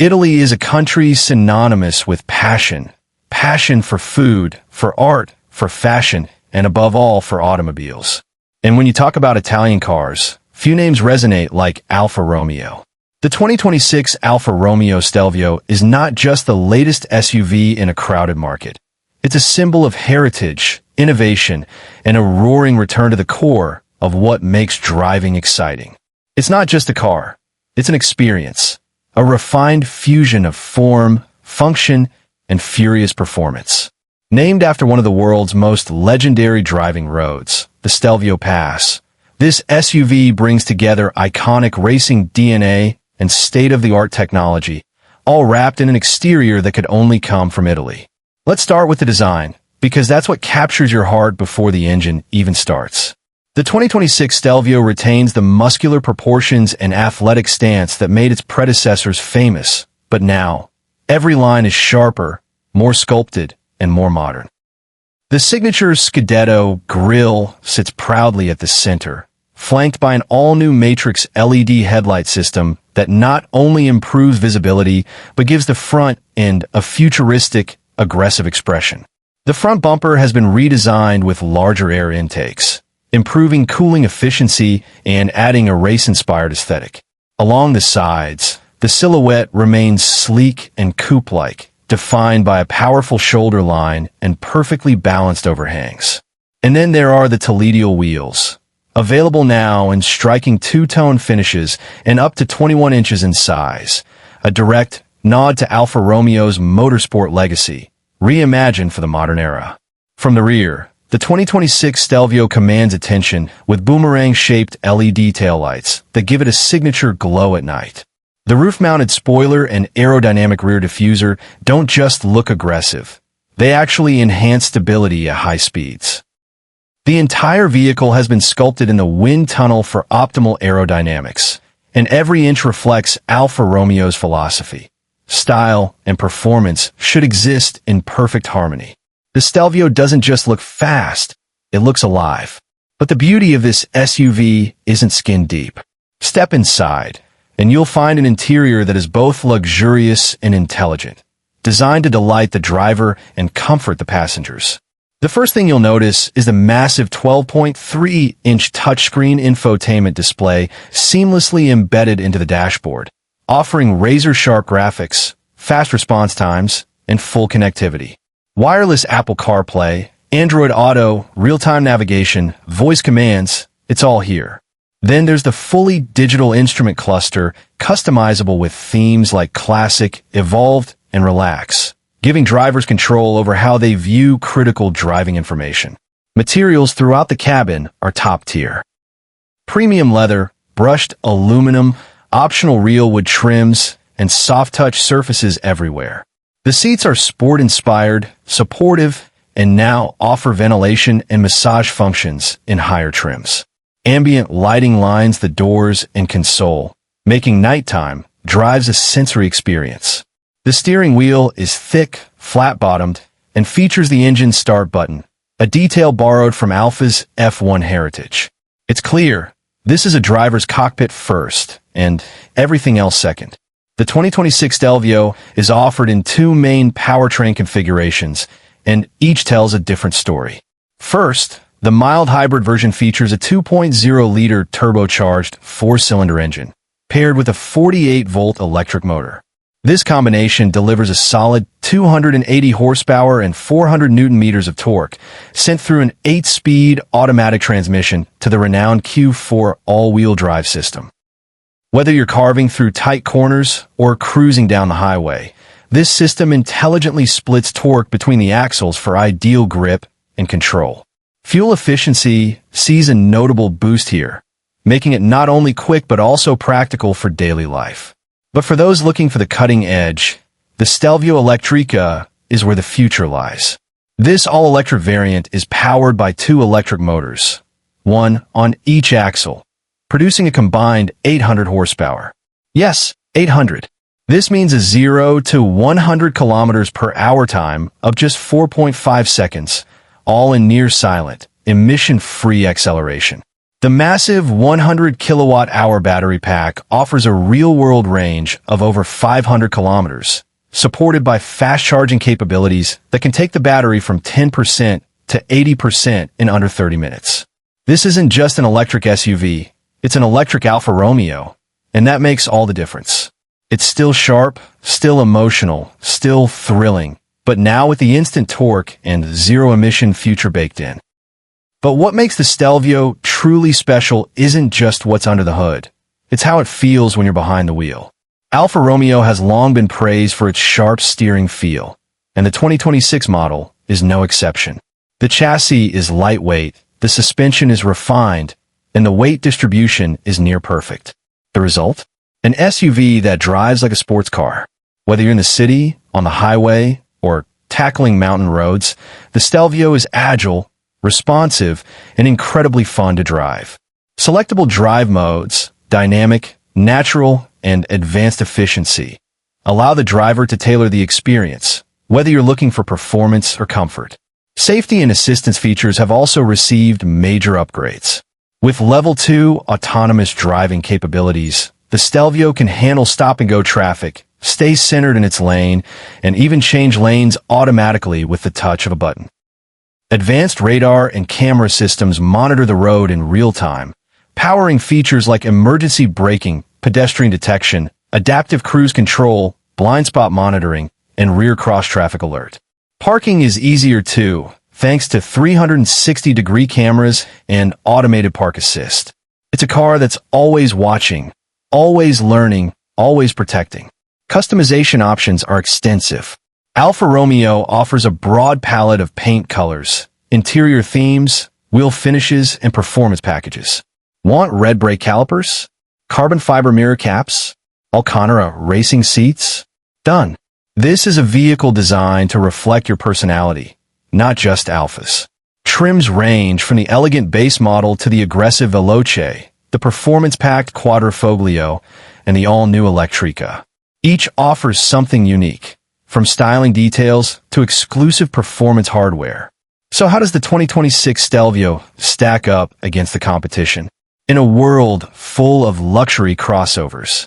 Italy is a country synonymous with passion. Passion for food, for art, for fashion, and above all, for automobiles. And when you talk about Italian cars, few names resonate like Alfa Romeo. The 2026 Alfa Romeo Stelvio is not just the latest SUV in a crowded market. It's a symbol of heritage, innovation, and a roaring return to the core of what makes driving exciting. It's not just a car. It's an experience. A refined fusion of form, function, and furious performance. Named after one of the world's most legendary driving roads, the Stelvio Pass, this SUV brings together iconic racing DNA and state-of-the-art technology, all wrapped in an exterior that could only come from Italy. Let's start with the design, because that's what captures your heart before the engine even starts. The 2026 Stelvio retains the muscular proportions and athletic stance that made its predecessors famous, but now, every line is sharper, more sculpted, and more modern. The signature Scudetto grille sits proudly at the center, flanked by an all-new Matrix LED headlight system that not only improves visibility, but gives the front end a futuristic, aggressive expression. The front bumper has been redesigned with larger air intakes, improving cooling efficiency and adding a race-inspired aesthetic. Along the sides, the silhouette remains sleek and coupe-like, defined by a powerful shoulder line and perfectly balanced overhangs. And then there are the Toledo wheels, available now in striking two-tone finishes and up to 21 inches in size, a direct nod to Alfa Romeo's motorsport legacy, reimagined for the modern era. From the rear, the 2026 Stelvio commands attention with boomerang-shaped LED taillights that give it a signature glow at night. The roof-mounted spoiler and aerodynamic rear diffuser don't just look aggressive. They actually enhance stability at high speeds. The entire vehicle has been sculpted in the wind tunnel for optimal aerodynamics, and every inch reflects Alfa Romeo's philosophy. Style and performance should exist in perfect harmony. The Stelvio doesn't just look fast, it looks alive. But the beauty of this SUV isn't skin deep. Step inside, and you'll find an interior that is both luxurious and intelligent, designed to delight the driver and comfort the passengers. The first thing you'll notice is the massive 12.3-inch touchscreen infotainment display seamlessly embedded into the dashboard, offering razor-sharp graphics, fast response times, and full connectivity. Wireless Apple CarPlay, Android Auto, real-time navigation, voice commands, it's all here. Then there's the fully digital instrument cluster, customizable with themes like Classic, Evolved, and Relax, giving drivers control over how they view critical driving information. Materials throughout the cabin are top tier. Premium leather, brushed aluminum, optional real wood trims, and soft-touch surfaces everywhere. The seats are sport-inspired, supportive, and now offer ventilation and massage functions in higher trims. Ambient lighting lines the doors and console, making nighttime drives a sensory experience. The steering wheel is thick, flat-bottomed, and features the engine start button, a detail borrowed from Alfa's F1 heritage. It's clear, this is a driver's cockpit first, and everything else second. The 2026 Stelvio is offered in two main powertrain configurations, and each tells a different story. First, the mild hybrid version features a 2.0-liter turbocharged four-cylinder engine, paired with a 48-volt electric motor. This combination delivers a solid 280 horsepower and 400 newton-meters of torque, sent through an 8-speed automatic transmission to the renowned Q4 all-wheel drive system. Whether you're carving through tight corners or cruising down the highway, this system intelligently splits torque between the axles for ideal grip and control. Fuel efficiency sees a notable boost here, making it not only quick but also practical for daily life. But for those looking for the cutting edge, the Stelvio Electrica is where the future lies. This all-electric variant is powered by two electric motors, one on each axle, producing a combined 800 horsepower. Yes, 800. This means a 0 to 100 kilometers per hour time of just 4.5 seconds, all in near silent, emission-free acceleration. The massive 100 kilowatt-hour battery pack offers a real-world range of over 500 kilometers, supported by fast-charging capabilities that can take the battery from 10% to 80% in under 30 minutes. This isn't just an electric SUV, it's an electric Alfa Romeo, and that makes all the difference. It's still sharp, still emotional, still thrilling, but now with the instant torque and zero-emission future baked in. But what makes the Stelvio truly special isn't just what's under the hood. It's how it feels when you're behind the wheel. Alfa Romeo has long been praised for its sharp steering feel, and the 2026 model is no exception. The chassis is lightweight, the suspension is refined, and the weight distribution is near perfect. The result? An SUV that drives like a sports car. Whether you're in the city, on the highway, or tackling mountain roads, the Stelvio is agile, responsive, and incredibly fun to drive. Selectable drive modes, dynamic, natural, and advanced efficiency, allow the driver to tailor the experience, whether you're looking for performance or comfort. Safety and assistance features have also received major upgrades. With Level 2 autonomous driving capabilities, the Stelvio can handle stop-and-go traffic, stay centered in its lane, and even change lanes automatically with the touch of a button. Advanced radar and camera systems monitor the road in real time, powering features like emergency braking, pedestrian detection, adaptive cruise control, blind spot monitoring, and rear cross-traffic alert. Parking is easier too, thanks to 360-degree cameras and automated park assist. It's a car that's always watching, always learning, always protecting. Customization options are extensive. Alfa Romeo offers a broad palette of paint colors, interior themes, wheel finishes, and performance packages. Want red brake calipers? Carbon fiber mirror caps? Alcantara racing seats? Done. This is a vehicle designed to reflect your personality, not just Alfa's. Trims range from the elegant base model to the aggressive Veloce, the performance-packed Quadrifoglio, and the all-new Electrica. Each offers something unique, from styling details to exclusive performance hardware. So how does the 2026 Stelvio stack up against the competition? In a world full of luxury crossovers.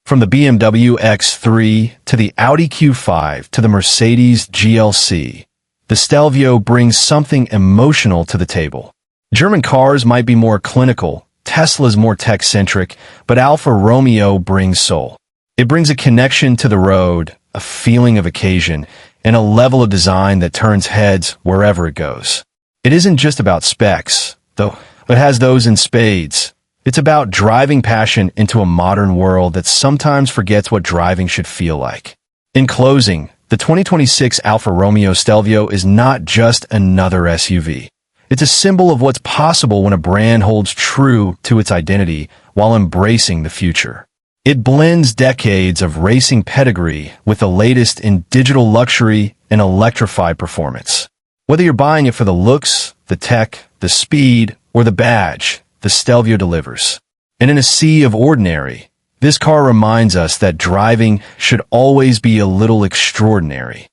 From the BMW X3 to the Audi Q5 to the Mercedes GLC, the Stelvio brings something emotional to the table. German cars might be more clinical, Tesla's more tech-centric, but Alfa Romeo brings soul. It brings a connection to the road, a feeling of occasion, and a level of design that turns heads wherever it goes. It isn't just about specs, though it has those in spades. It's about driving passion into a modern world that sometimes forgets what driving should feel like. In closing, the 2026 Alfa Romeo Stelvio is not just another SUV. It's a symbol of what's possible when a brand holds true to its identity while embracing the future. It blends decades of racing pedigree with the latest in digital luxury and electrified performance. Whether you're buying it for the looks, the tech, the speed, or the badge, the Stelvio delivers. And in a sea of ordinary, this car reminds us that driving should always be a little extraordinary.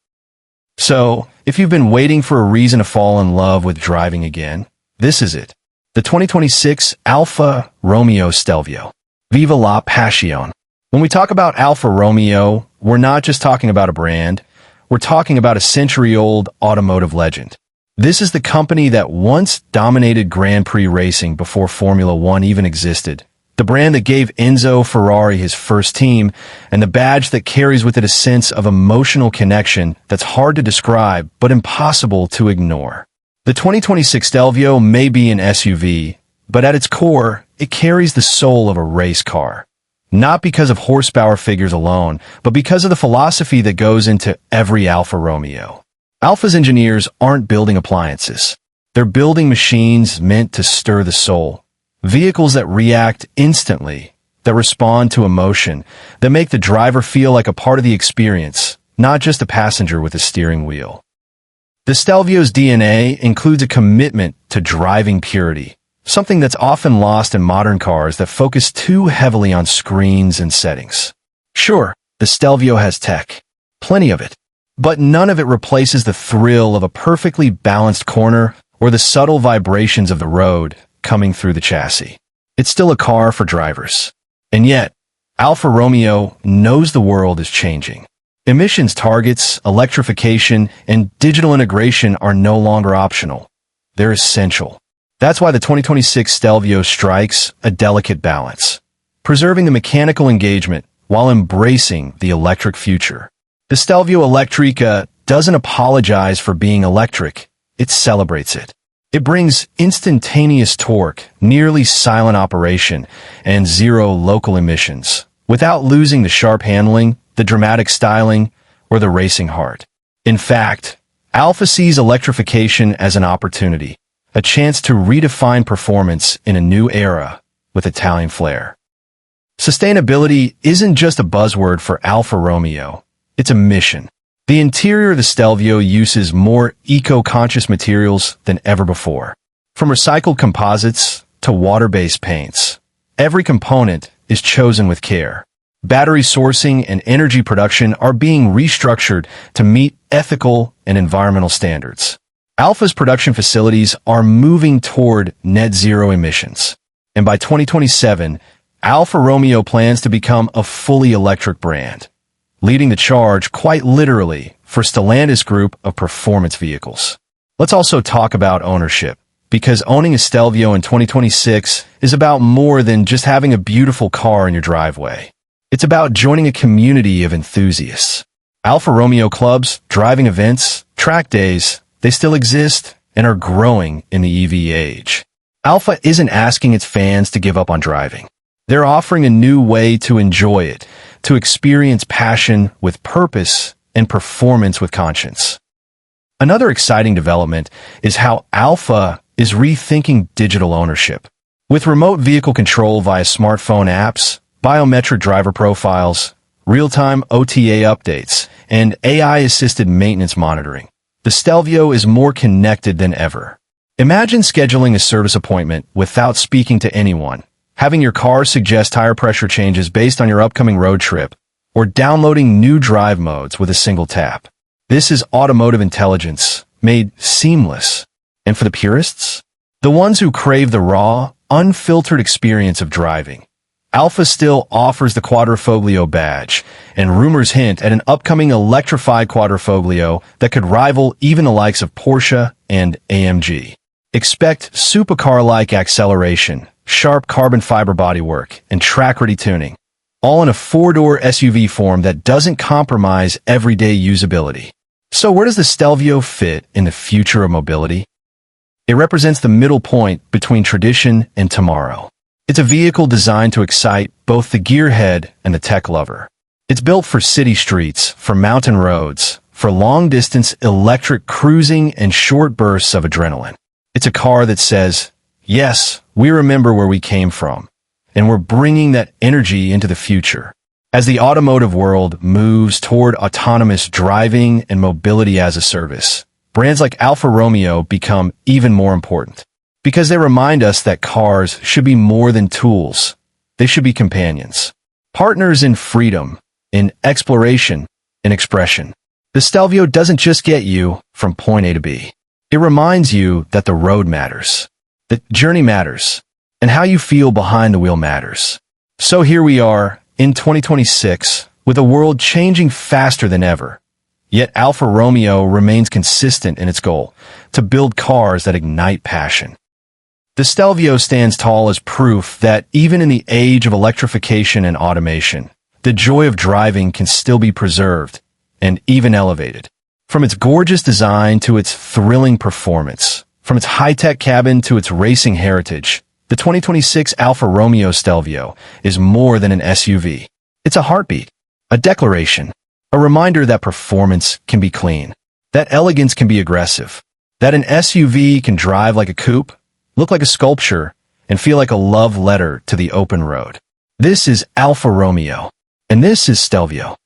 So, if you've been waiting for a reason to fall in love with driving again, this is it. The 2026 Alfa Romeo Stelvio. Viva la Passion. When we talk about Alfa Romeo, we're not just talking about a brand, we're talking about a century-old automotive legend. This is the company that once dominated Grand Prix racing before Formula One even existed. The brand that gave Enzo Ferrari his first team, and the badge that carries with it a sense of emotional connection that's hard to describe but impossible to ignore. The 2026 Stelvio may be an SUV, but at its core, it carries the soul of a race car. Not because of horsepower figures alone, but because of the philosophy that goes into every Alfa Romeo. Alfa's engineers aren't building appliances. They're building machines meant to stir the soul. Vehicles that react instantly, that respond to emotion, that make the driver feel like a part of the experience, not just a passenger with a steering wheel. The Stelvio's DNA includes a commitment to driving purity, something that's often lost in modern cars that focus too heavily on screens and settings. Sure, the Stelvio has tech, plenty of it, but none of it replaces the thrill of a perfectly balanced corner or the subtle vibrations of the road coming through the chassis. It's still a car for drivers. And yet, Alfa Romeo knows the world is changing. Emissions targets, electrification, and digital integration are no longer optional. They're essential. That's why the 2026 Stelvio strikes a delicate balance, preserving the mechanical engagement while embracing the electric future. The Stelvio Electrica doesn't apologize for being electric, it celebrates it. It brings instantaneous torque, nearly silent operation, and zero local emissions, without losing the sharp handling, the dramatic styling, or the racing heart. In fact, Alfa sees electrification as an opportunity, a chance to redefine performance in a new era with Italian flair. Sustainability isn't just a buzzword for Alfa Romeo, it's a mission. The interior of the Stelvio uses more eco-conscious materials than ever before. From recycled composites to water-based paints, every component is chosen with care. Battery sourcing and energy production are being restructured to meet ethical and environmental standards. Alfa's production facilities are moving toward net zero emissions. And by 2027, Alfa Romeo plans to become a fully electric brand, leading the charge quite literally for Stellantis group of performance vehicles. Let's also talk about ownership, because owning a Stelvio in 2026 is about more than just having a beautiful car in your driveway. It's about joining a community of enthusiasts. Alfa Romeo clubs, driving events, track days, they still exist and are growing in the EV age. Alfa isn't asking its fans to give up on driving. They're offering a new way to enjoy it, to experience passion with purpose and performance with conscience. Another exciting development is how Alfa is rethinking digital ownership. With remote vehicle control via smartphone apps, biometric driver profiles, real-time OTA updates, and AI-assisted maintenance monitoring, the Stelvio is more connected than ever. Imagine scheduling a service appointment without speaking to anyone, having your car suggest tire pressure changes based on your upcoming road trip, or downloading new drive modes with a single tap. This is automotive intelligence made seamless. And for the purists, the ones who crave the raw, unfiltered experience of driving, Alfa still offers the Quadrifoglio badge, and rumors hint at an upcoming electrified Quadrifoglio that could rival even the likes of Porsche and AMG. Expect supercar-like acceleration, sharp carbon fiber bodywork, and track-ready tuning, all in a four-door SUV form that doesn't compromise everyday usability. So where does the Stelvio fit in the future of mobility? It represents the middle point between tradition and tomorrow. It's a vehicle designed to excite both the gearhead and the tech lover. It's built for city streets, for mountain roads, for long-distance electric cruising and short bursts of adrenaline. It's a car that says, yes, we remember where we came from, and we're bringing that energy into the future. As the automotive world moves toward autonomous driving and mobility as a service, brands like Alfa Romeo become even more important, because they remind us that cars should be more than tools. They should be companions, partners in freedom, in exploration, in expression. The Stelvio doesn't just get you from point A to B. It reminds you that the road matters, that journey matters, and how you feel behind the wheel matters. So here we are in 2026, with a world changing faster than ever. Yet Alfa Romeo remains consistent in its goal to build cars that ignite passion. The Stelvio stands tall as proof that even in the age of electrification and automation, the joy of driving can still be preserved and even elevated. From its gorgeous design to its thrilling performance, from its high-tech cabin to its racing heritage, the 2026 Alfa Romeo Stelvio is more than an SUV. It's a heartbeat, a declaration, a reminder that performance can be clean, that elegance can be aggressive, that an SUV can drive like a coupe, look like a sculpture, and feel like a love letter to the open road. This is Alfa Romeo, and this is Stelvio.